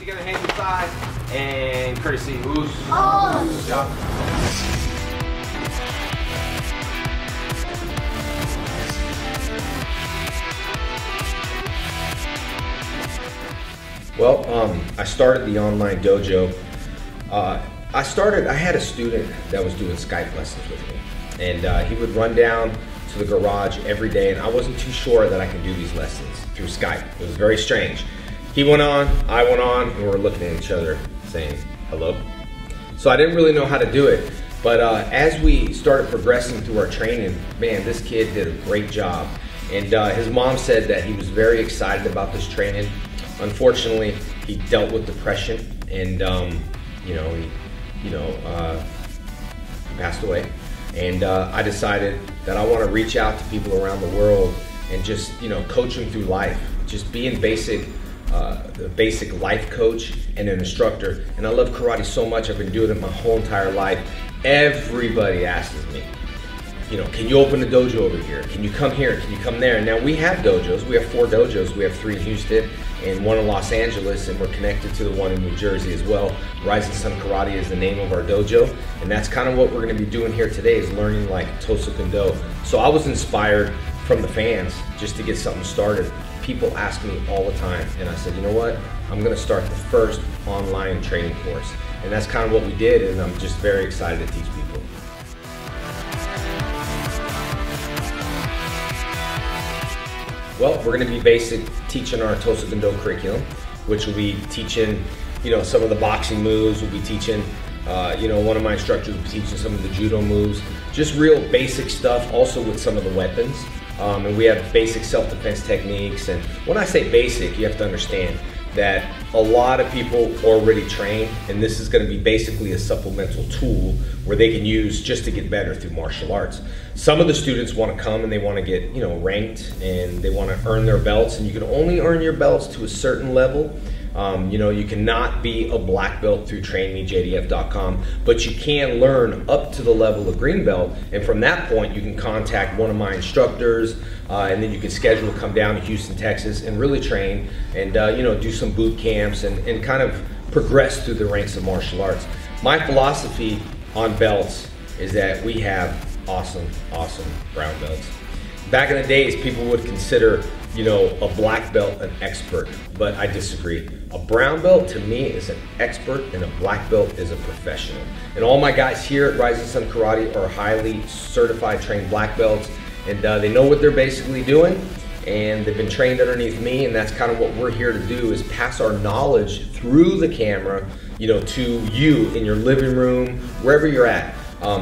You're gonna hand inside and courtesy moves. Oh. Good job. Well, I started the online dojo. I had a student that was doing Skype lessons with me, and he would run down to the garage every day, and I wasn't too sure that I could do these lessons through Skype. It was very strange. He went on, I went on, and we were looking at each other saying hello. So I didn't really know how to do it, but as we started progressing through our training, man, this kid did a great job. And his mom said that he was very excited about this training. Unfortunately, he dealt with depression, and he passed away. And I decided that I want to reach out to people around the world and just coach them through life, just being a basic life coach and an instructor. And I love karate so much. I've been doing it my whole entire life. Everybody asks me, can you open a dojo over here? Can you come here? Can you come there? Now we have dojos. We have 4 dojos. We have 3 in Houston and 1 in Los Angeles, and we're connected to the one in New Jersey as well. Rising Sun Karate is the name of our dojo, and that's kind of what we're going to be doing here today, is learning like Tosa Kendo. So I was inspired from the fans just to get something started. People ask me all the time, and I said, you know what? I'm going to start the first online training course, and that's kind of what we did, and I'm just very excited to teach people. Well, we're going to be teaching our Tosa Kendo curriculum, which will be teaching, some of the boxing moves. We'll be teaching, one of my instructors will be teaching some of the judo moves, just real basic stuff, also with some of the weapons. And we have basic self-defense techniques. And when I say basic, you have to understand that a lot of people already train, and this is going to be basically a supplemental tool where they can use just to get better through martial arts. Some of the students want to come and they want to get ranked, and they want to earn their belts, and you can only earn your belts to a certain level. You cannot be a black belt through trainmejdf.com, but you can learn up to the level of green belt, and from that point you can contact one of my instructors, and then you can schedule to come down to Houston, Texas and really train and do some boot camps and kind of progress through the ranks of martial arts. My philosophy on belts is that we have awesome brown belts. Back in the days, people would consider a black belt an expert, but I disagree. A brown belt to me is an expert, and a black belt is a professional. And all my guys here at Rising Sun Karate are highly certified, trained black belts, and they know what they're basically doing, and they've been trained underneath me, and that's kind of what we're here to do, is pass our knowledge through the camera, to you in your living room, wherever you're at.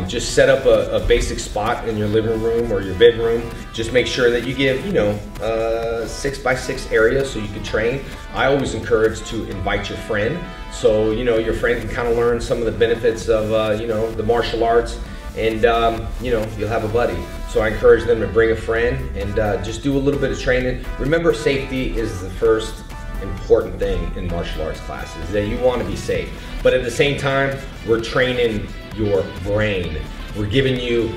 Just set up a basic spot in your living room or your bedroom. Just make sure that you give, 6x6 area so you can train. I always encourage to invite your friend, so your friend can kind of learn some of the benefits of the martial arts, and you'll have a buddy. So I encourage them to bring a friend and just do a little bit of training. Remember, safety is the first important thing in martial arts classes, that you want to be safe, but at the same time we're training your brain. We're giving you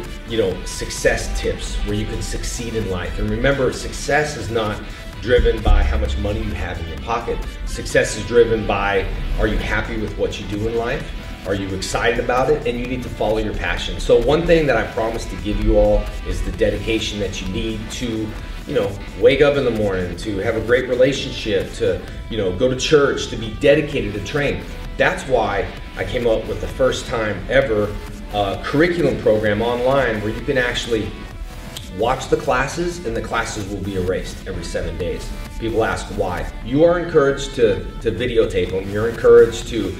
success tips where you can succeed in life. And remember, success is not driven by how much money you have in your pocket. Success is driven by, are you happy with what you do in life? Are you excited about it? And you need to follow your passion. So one thing that I promise to give you all is the dedication that you need to wake up in the morning, to have a great relationship, to go to church, to be dedicated to train. That's why I came up with the first time ever curriculum program online, where you can actually watch the classes, and the classes will be erased every 7 days. People ask why. You are encouraged to videotape them. You're encouraged to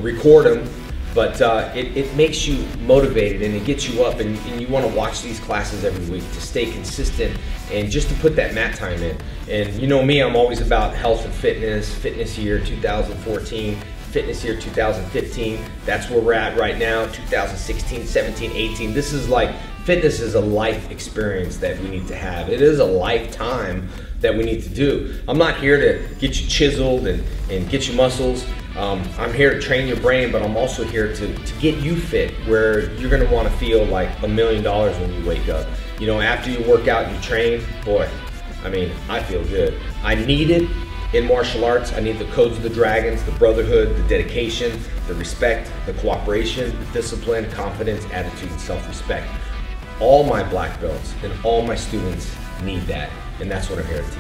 record them, but it makes you motivated, and it gets you up, and you want to watch these classes every week to stay consistent and just to put that mat time in. And you know me, I'm always about health and fitness year 2014, fitness year 2015. That's where we're at right now, 2016, 17, 18. This is like, fitness is a life experience that we need to have. It is a lifetime that we need to do. I'm not here to get you chiseled and get you muscles. I'm here to train your brain, but I'm also here to get you fit, where you're gonna wanna feel like $1 million when you wake up. After you work out and you train, boy, I mean, I feel good. I need it, In martial arts, I need the codes of the dragons, the brotherhood, the dedication, the respect, the cooperation, the discipline, confidence, attitude, and self-respect. All my black belts and all my students need that, and that's what I'm here to teach.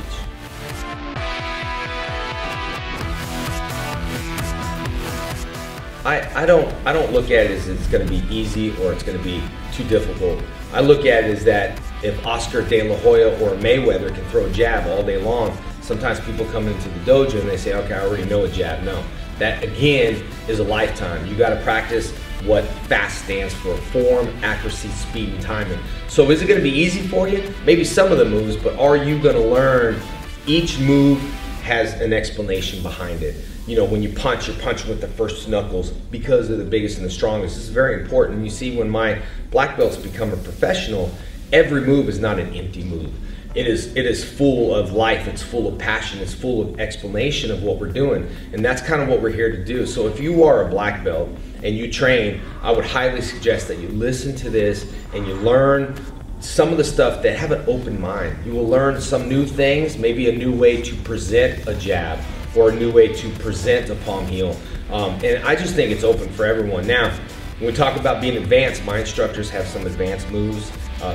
I don't look at it as it's going to be easy or it's going to be too difficult. I look at it as that if Oscar De La Hoya or Mayweather can throw a jab all day long, sometimes people come into the dojo and they say, okay, I already know a jab. No, that again is a lifetime. You got to practice what FAST stands for: form, accuracy, speed, and timing. So is it going to be easy for you? Maybe some of the moves, but are you going to learn? Each move has an explanation behind it. You know, when you punch, you're punching with the first knuckles because they're the biggest and the strongest. This is very important. You see, when my black belts become a professional, every move is not an empty move. It is full of life, it's full of passion, it's full of explanation of what we're doing. And that's kind of what we're here to do. So if you are a black belt and you train, I would highly suggest that you listen to this and you learn some of the stuff that have an open mind. You will learn some new things, maybe a new way to present a jab or a new way to present a palm heel. And I just think it's open for everyone. Now, when we talk about being advanced, my instructors have some advanced moves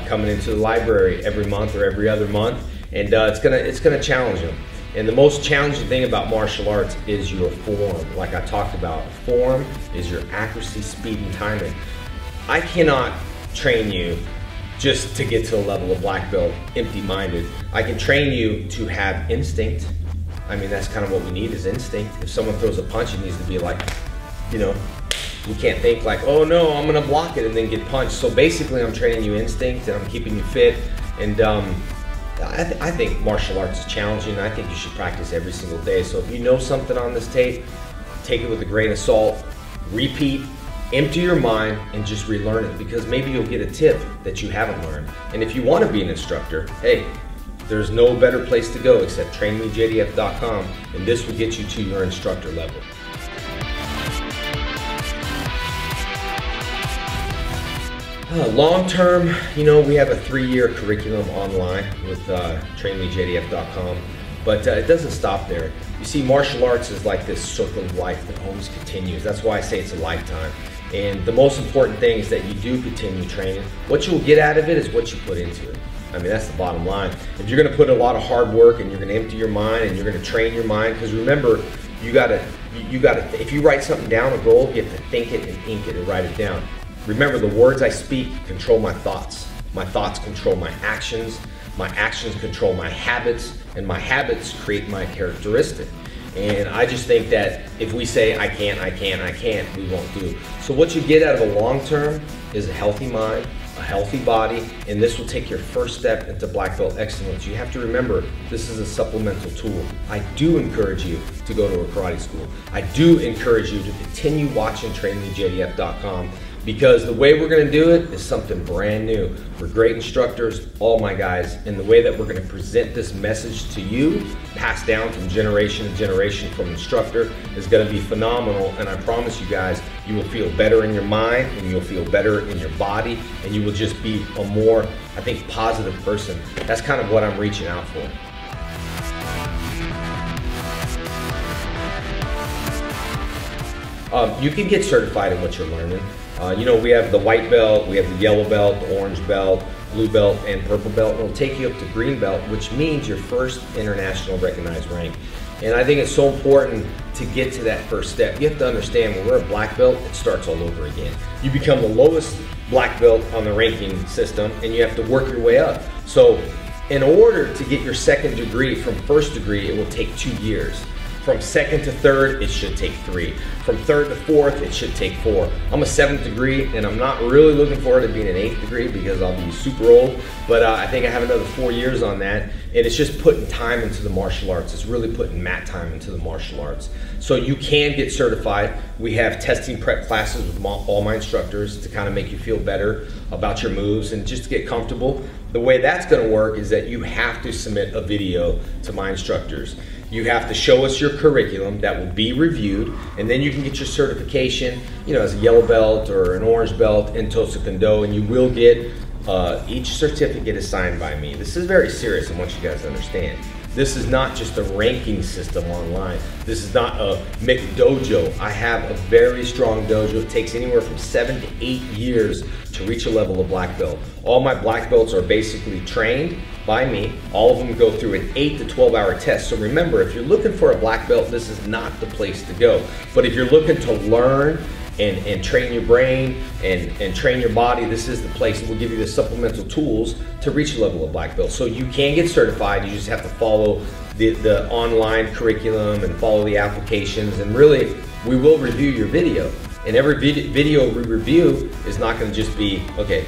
coming into the library every month or every other month, and it's gonna challenge them. And the most challenging thing about martial arts is your form. Like I talked about, form is your accuracy, speed, and timing. I cannot train you just to get to the level of black belt empty-minded. I can train you to have instinct. I mean, that's kind of what we need, is instinct. If someone throws a punch, it needs to be like, you know, you can't think like, oh no, I'm gonna block it and then get punched. So basically I'm training you instinct and I'm keeping you fit. And I think martial arts is challenging. I think you should practice every single day. So if you know something on this tape, take it with a grain of salt, repeat, empty your mind, and just relearn it, because maybe you'll get a tip that you haven't learned. And if you want to be an instructor, hey, there's no better place to go except trainmejdf.com, and this will get you to your instructor level. Long term, you know, we have a 3-year curriculum online with trainmejdf.com, but it doesn't stop there. You see, martial arts is like this circle of life that always continues. That's why I say it's a lifetime. And the most important thing is that you do continue training. What you'll get out of it is what you put into it. I mean, that's the bottom line. If you're gonna put a lot of hard work and you're gonna empty your mind and you're gonna train your mind, because remember, you gotta, if you write something down, a goal, you have to think it and ink it and write it down. Remember, the words I speak control my thoughts. My thoughts control my actions control my habits, and my habits create my characteristic. And I just think that if we say, I can't, we won't do. So what you get out of a long term is a healthy mind, a healthy body, and this will take your first step into black belt excellence. You have to remember, this is a supplemental tool. I do encourage you to go to a karate school. I do encourage you to continue watching trainmejdf.com, because the way we're gonna do it is something brand new. We're great instructors, all my guys, and the way that we're gonna present this message to you, passed down from generation to generation from instructor, is gonna be phenomenal. And I promise you guys, you will feel better in your mind, and you'll feel better in your body, and you will just be a more, I think, positive person. That's kind of what I'm reaching out for. You can get certified in what you're learning. You know, we have the white belt, we have the yellow belt, the orange belt, blue belt, and purple belt. And it'll take you up to green belt, which means your first international recognized rank. And I think it's so important to get to that first step. You have to understand, when we're a black belt, it starts all over again. You become the lowest black belt on the ranking system, and you have to work your way up. So in order to get your second degree from first degree, it will take 2 years. From second to third, it should take 3. From third to fourth, it should take 4. I'm a 7th degree, and I'm not really looking forward to being an 8th degree because I'll be super old, but I think I have another 4 years on that, and it's just putting time into the martial arts. It's really putting mat time into the martial arts. So you can get certified. We have testing prep classes with all my instructors to kind of make you feel better about your moves and just to get comfortable. The way that's gonna work is that you have to submit a video to my instructors. You have to show us your curriculum that will be reviewed, and then you can get your certification, you know, as a yellow belt or an orange belt in Tosa Kondo, and you will get, each certificate is signed by me. This is very serious, I want you guys to understand. This is not just a ranking system online. This is not a McDojo. I have a very strong dojo. It takes anywhere from 7 to 8 years to reach a level of black belt. All my black belts are basically trained by me. All of them go through an 8 to 12 hour test. So remember, if you're looking for a black belt, this is not the place to go. But if you're looking to learn and train your brain and train your body, this is the place. We'll give you the supplemental tools to reach a level of black belt. So you can get certified, you just have to follow the online curriculum and follow the applications, and really, we will review your video. And every video we review is not gonna just be, okay,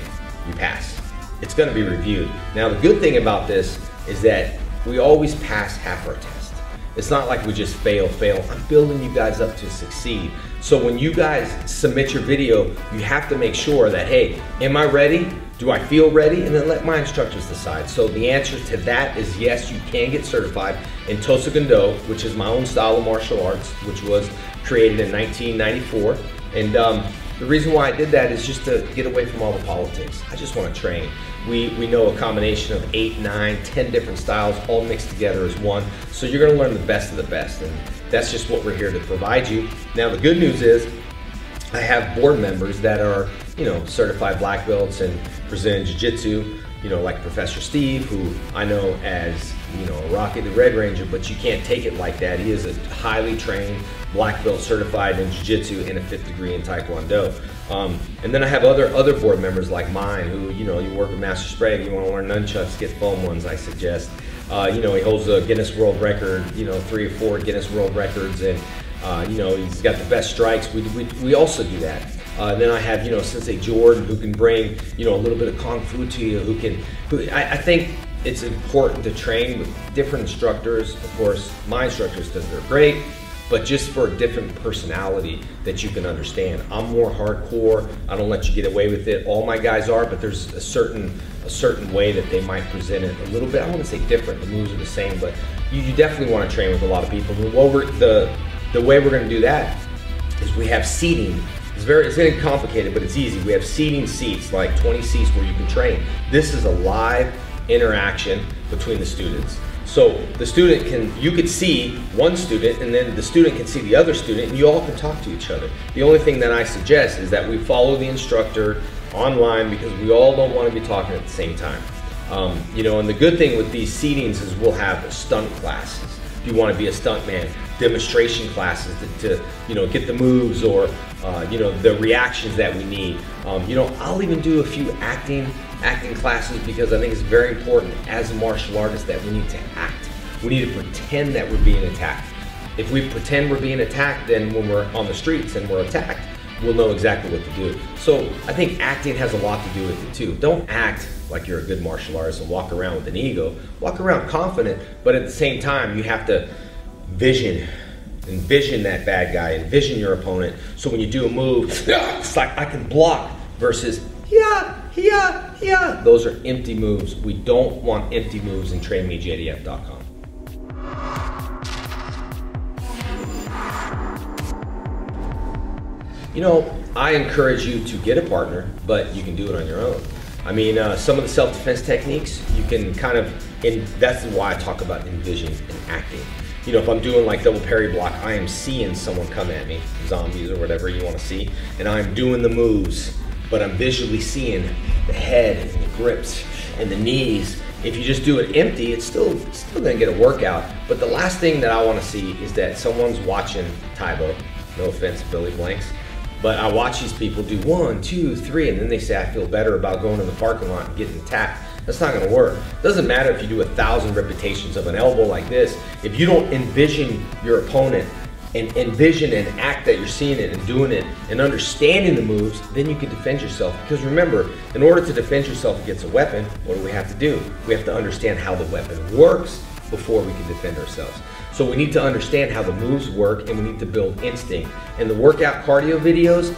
you pass. It's gonna be reviewed. Now the good thing about this is that we always pass half our test. It's not like we just fail. I'm building you guys up to succeed. So when you guys submit your video, you have to make sure that, hey, am I ready? Do I feel ready? And then let my instructors decide. So the answer to that is yes, you can get certified in Tosa Gundo, which is my own style of martial arts, which was created in 1994. And the reason why I did that is just to get away from all the politics. I just want to train. We know a combination of 8, 9, 10 different styles all mixed together as one. So you're going to learn the best of the best, and that's just what we're here to provide you. Now the good news is I have board members that are, certified black belts in Brazilian Jiu-Jitsu, like Professor Steve, who I know as, Rocky the Red Ranger, but you can't take it like that. He is a highly trained black belt certified in Jiu-Jitsu and a 5th degree in Taekwondo. And then I have other board members like mine who, you work with Master Sprague, you want to learn nunchucks, get foam ones, I suggest. He holds a Guinness World Record, 3 or 4 Guinness World Records, and he's got the best strikes. We also do that. Then I have, Sensei Jordan, who can bring, a little bit of Kung Fu to you, I think it's important to train with different instructors. Of course, my instructors, because they're great, but just for a different personality that you can understand. I'm more hardcore. I don't let you get away with it. All my guys are, but there's a certain way that they might present it a little bit. I don't want to say different. The moves are the same, but you definitely want to train with a lot of people. The way we're going to do that is we have seating. It's getting complicated, but it's easy. We have seating seats, like 20 seats where you can train. This is a live interaction between the students. So the student you could see one student, and then the student can see the other student, and you all can talk to each other. The only thing that I suggest is that we follow the instructor online, because we all don't want to be talking at the same time. And the good thing with these seatings is we'll have stunt classes. If you want to be a stuntman, demonstration classes to get the moves or the reactions that we need. I'll even do a few acting classes, because I think it's very important as a martial artist that we need to act. We need to pretend that we're being attacked. If we pretend we're being attacked, then when we're on the streets and we're attacked, we'll know exactly what to do. So I think acting has a lot to do with it too. Don't act like you're a good martial artist and walk around with an ego. Walk around confident, but at the same time, you have to envision that bad guy, envision your opponent. So when you do a move, it's like I can block, versus yeah. Those are empty moves. We don't want empty moves in trainmejadf.com. I encourage you to get a partner, but you can do it on your own. I mean, some of the self-defense techniques, you can kind of, and that's why I talk about envision and acting. If I'm doing like double parry block, I am seeing someone come at me, zombies or whatever you want to see, and I'm doing the moves, but I'm visually seeing the head and the grips and the knees. If you just do it empty, it's still gonna get a workout. But the last thing that I want to see is that someone's watching Tae Bo. No offense, Billy Blanks. But I watch these people do 1, 2, 3, and then they say, I feel better about going to the parking lot and getting attacked. That's not gonna work. Doesn't matter if you do 1,000 repetitions of an elbow like this. If you don't envision your opponent and envision and act that you're seeing it and doing it and understanding the moves, then you can defend yourself. Because remember, in order to defend yourself against a weapon, what do we have to do? We have to understand how the weapon works before we can defend ourselves. So we need to understand how the moves work, and we need to build instinct. And the workout cardio videos,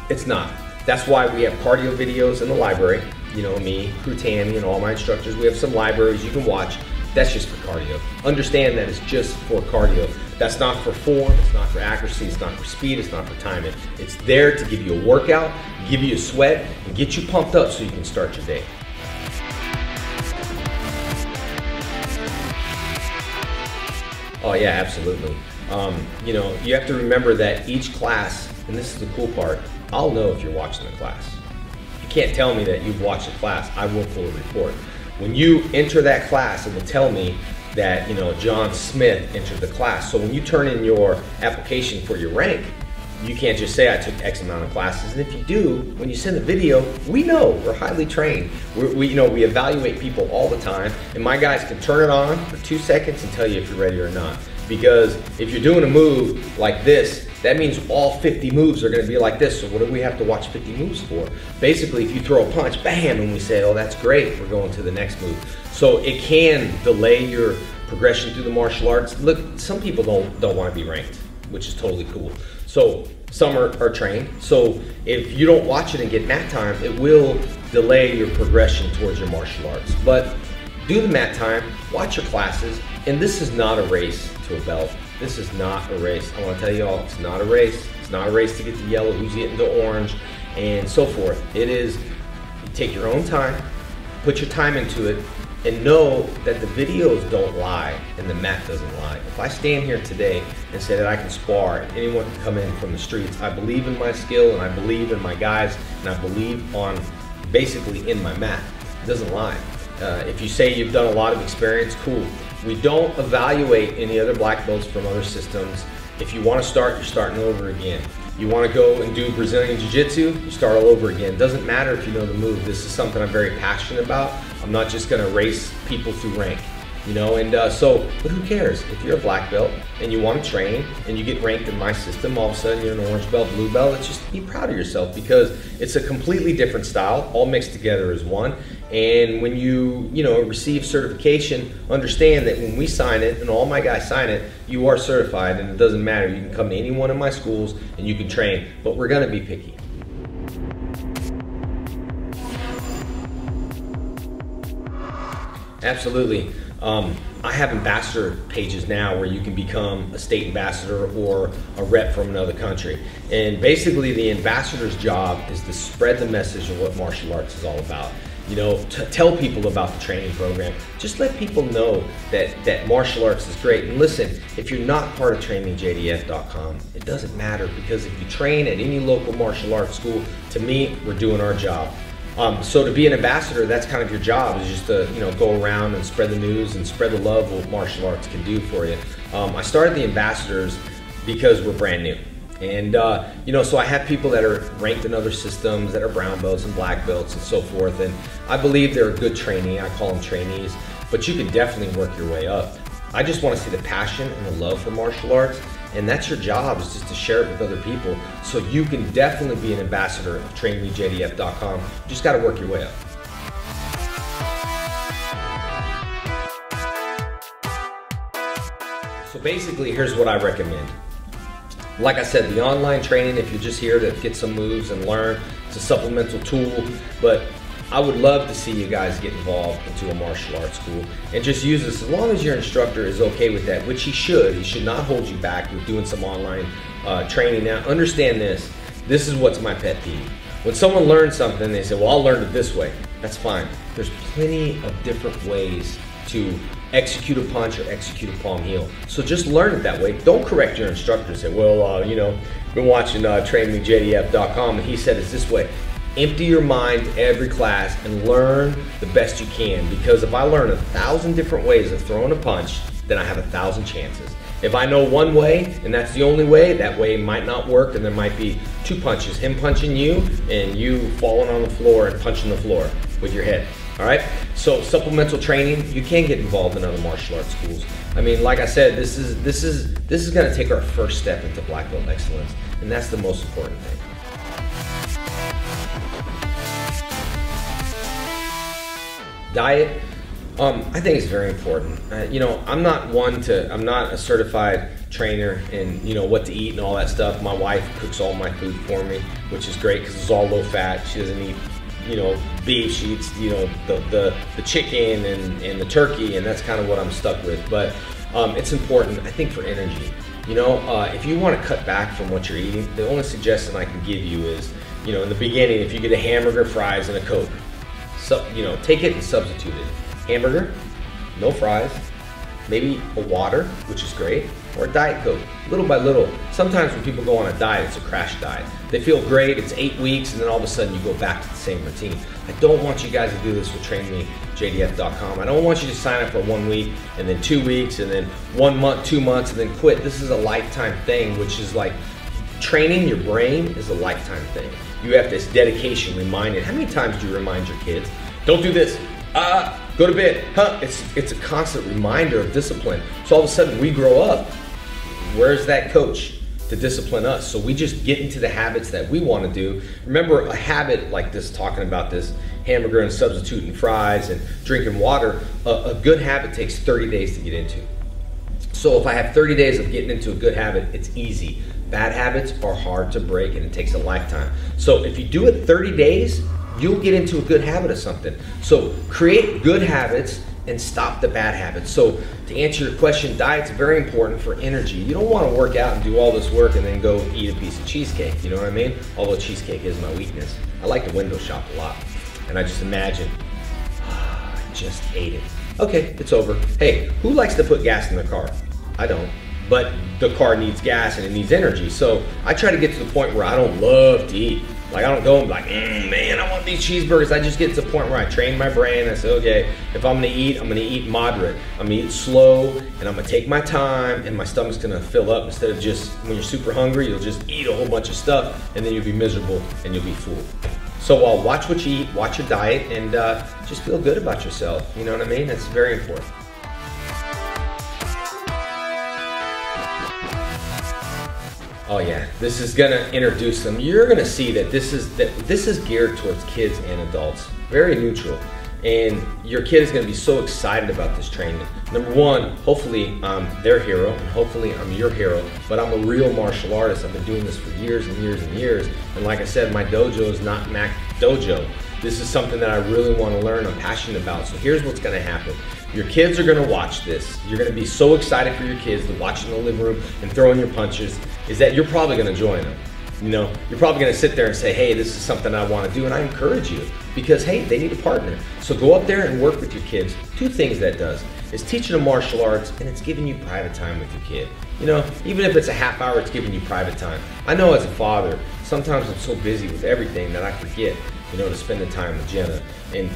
it's not. That's why we have cardio videos in the library. Me, Crew Tammy, and all my instructors, we have some libraries you can watch. That's just for cardio. Understand that it's just for cardio. That's not for form, it's not for accuracy, it's not for speed, it's not for timing. It's there to give you a workout, give you a sweat, and get you pumped up so you can start your day. Oh yeah, absolutely. You know, you have to remember that each class, and this is the cool part, I'll know if you're watching the class. You can't tell me that you've watched the class. I will pull a report. When you enter that class, it will tell me that, you know, John Smith entered the class. So when you turn in your application for your rank, you can't just say I took X amount of classes. And if you do, when you send the video, we know we're highly trained. We evaluate people all the time, and my guys can turn it on for 2 seconds and tell you if you're ready or not. Because if you're doing a move like this, that means all 50 moves are going to be like this. So what do we have to watch 50 moves for? Basically, if you throw a punch, bam, and we say, oh, that's great, we're going to the next move. So it can delay your progression through the martial arts. Look, some people don't want to be ranked, which is totally cool. So some are trained. So if you don't watch it and get mat time, it will delay your progression towards your martial arts. But do the mat time, watch your classes, and this is not a race to a belt. This is not a race. I want to tell you all, it's not a race. It's not a race to get to yellow, who's getting to orange, and so forth. It is, you take your own time, put your time into it, and know that the videos don't lie and the mat doesn't lie. If I stand here today and say that I can spar and anyone can come in from the streets, I believe in my skill and I believe in my guys and I believe on basically in my mat. It doesn't lie. If you say you've done a lot of experience, cool. We don't evaluate any other black belts from other systems. If you want to start, you're starting over again. You want to go and do Brazilian Jiu-Jitsu, you start all over again. Doesn't matter if you know the move. This is something I'm very passionate about. I'm not just going to race people through rank, you know, and but who cares? If you're a black belt and you want to train and you get ranked in my system, all of a sudden you're an orange belt, blue belt, let's just be proud of yourself because it's a completely different style, all mixed together as one. And when you receive certification, understand that when we sign it and all my guys sign it, you are certified and it doesn't matter. You can come to any one of my schools and you can train, but we're going to be picky. Absolutely. I have ambassador pages now where you can become a state ambassador or a rep from another country. And basically the ambassador's job is to spread the message of what martial arts is all about. You know, to tell people about the training program. Just let people know that martial arts is great. And listen, if you're not part of trainingjdf.com, it doesn't matter because if you train at any local martial arts school, to me, we're doing our job. So to be an ambassador, that's kind of your job, is just to go around and spread the news and spread the love of what martial arts can do for you. I started the ambassadors because we're brand new. And so I have people that are ranked in other systems that are brown belts and black belts and so forth. And I believe they're a good trainee. I call them trainees, but you can definitely work your way up. I just want to see the passion and the love for martial arts. And that's your job, is just to share it with other people. So you can definitely be an ambassador of trainingjdf.com. You just got to work your way up. So basically, here's what I recommend. Like I said, the online training, if you're just here to get some moves and learn, it's a supplemental tool, but I would love to see you guys get involved into a martial arts school and just use this as long as your instructor is okay with that, which he should. He should not hold you back with doing some online training. Now, understand this. This is what's my pet peeve. When someone learns something, they say, well, I'll learn it this way. That's fine. There's plenty of different ways to execute a punch or execute a palm heel. So just learn it that way. Don't correct your instructor and say, well, been watching trainingjdf.com and he said it's this way. Empty your mind every class and learn the best you can, because if I learn 1,000 different ways of throwing a punch, then I have 1,000 chances. If I know one way and that's the only way, that way might not work and there might be 2 punches, him punching you and you falling on the floor and punching the floor with your head. All right, so supplemental training, you can get involved in other martial arts schools. I mean, like I said, this is going to take our first step into black belt excellence, and that's the most important thing. Diet, I think it's very important. I'm not a certified trainer in what to eat and all that stuff. My wife cooks all my food for me, which is great because it's all low fat. She doesn't eat beef, she eats the chicken and the turkey, and that's kind of what I'm stuck with. But it's important, I think, for energy. If you want to cut back from what you're eating, the only suggestion I can give you is, in the beginning, if you get a hamburger, fries, and a Coke, take it and substitute it. Hamburger, no fries, maybe a water, which is great, or a Diet Coke, little by little. Sometimes when people go on a diet, it's a crash diet. They feel great, it's 8 weeks, and then all of a sudden you go back to the same routine. I don't want you guys to do this with TrainMeJDF.com. I don't want you to sign up for 1 week, and then 2 weeks, and then 1 month, 2 months, and then quit. This is a lifetime thing, which is like, training your brain is a lifetime thing. You have this dedication, reminded. How many times do you remind your kids, don't do this, go to bed, It's a constant reminder of discipline. So all of a sudden we grow up, where's that coach to discipline us? So we just get into the habits that we want to do. Remember, a habit like this, talking about this hamburger and substituting fries and drinking water, a good habit takes 30 days to get into. So if I have 30 days of getting into a good habit, it's easy. Bad habits are hard to break and it takes a lifetime. So if you do it 30 days, you'll get into a good habit of something. So create good habits and stop the bad habits. So to answer your question, diet's very important for energy. You don't want to work out and do all this work and then go eat a piece of cheesecake, you know what I mean? Although cheesecake is my weakness. I like to window shop a lot. And I just imagine, I just ate it. Okay, it's over. Hey, who likes to put gas in their car? I don't. But the car needs gas and it needs energy. So I try to get to the point where I don't love to eat. Like, I don't go and be like, man, I want these cheeseburgers. I just get to the point where I train my brain. I say, okay, if I'm gonna eat moderate. I'm gonna eat slow, and I'm gonna take my time, and my stomach's gonna fill up instead of just, when you're super hungry, you'll just eat a whole bunch of stuff, and then you'll be miserable, and you'll be full. So watch what you eat, watch your diet, and just feel good about yourself. You know what I mean? That's very important. Oh yeah, this is gonna introduce them. You're gonna see that this is geared towards kids and adults. Very neutral. And your kid is gonna be so excited about this training. Number one, hopefully I'm their hero, and hopefully I'm your hero, but I'm a real martial artist. I've been doing this for years and years and years. And like I said, my dojo is not Mac Dojo. This is something that I really wanna learn, I'm passionate about. So here's what's gonna happen. Your kids are gonna watch this. You're gonna be so excited for your kids to watch in the living room and throw in your punches, is that you're probably gonna join them. You know, you're probably gonna sit there and say, hey, this is something I wanna do, and I encourage you, because hey, they need a partner. So go up there and work with your kids. Two things that does, is teaching them martial arts, and it's giving you private time with your kid. You know, even if it's a half hour, it's giving you private time. I know as a father, sometimes I'm so busy with everything that I forget, you know, to spend the time with Jenna.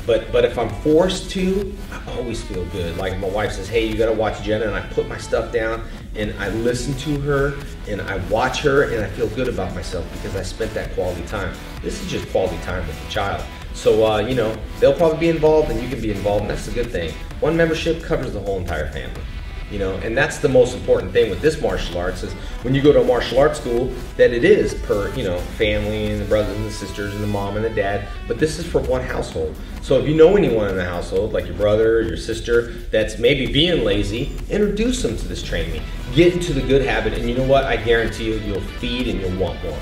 But if I'm forced to, I always feel good. Like my wife says, hey, you gotta watch Jenna, and I put my stuff down and I listen to her and I watch her, and I feel good about myself because I spent that quality time. This is just quality time with the child. So, you know, they'll probably be involved and you can be involved, and that's a good thing. One membership covers the whole entire family. You know, and that's the most important thing with this martial arts, is when you go to a martial arts school, that it is per, you know, family and the brothers and the sisters and the mom and the dad, but this is for one household. So if you know anyone in the household, like your brother or your sister, that's maybe being lazy, introduce them to this training. Get into the good habit, and you know what? I guarantee you, you'll feed and you'll want more.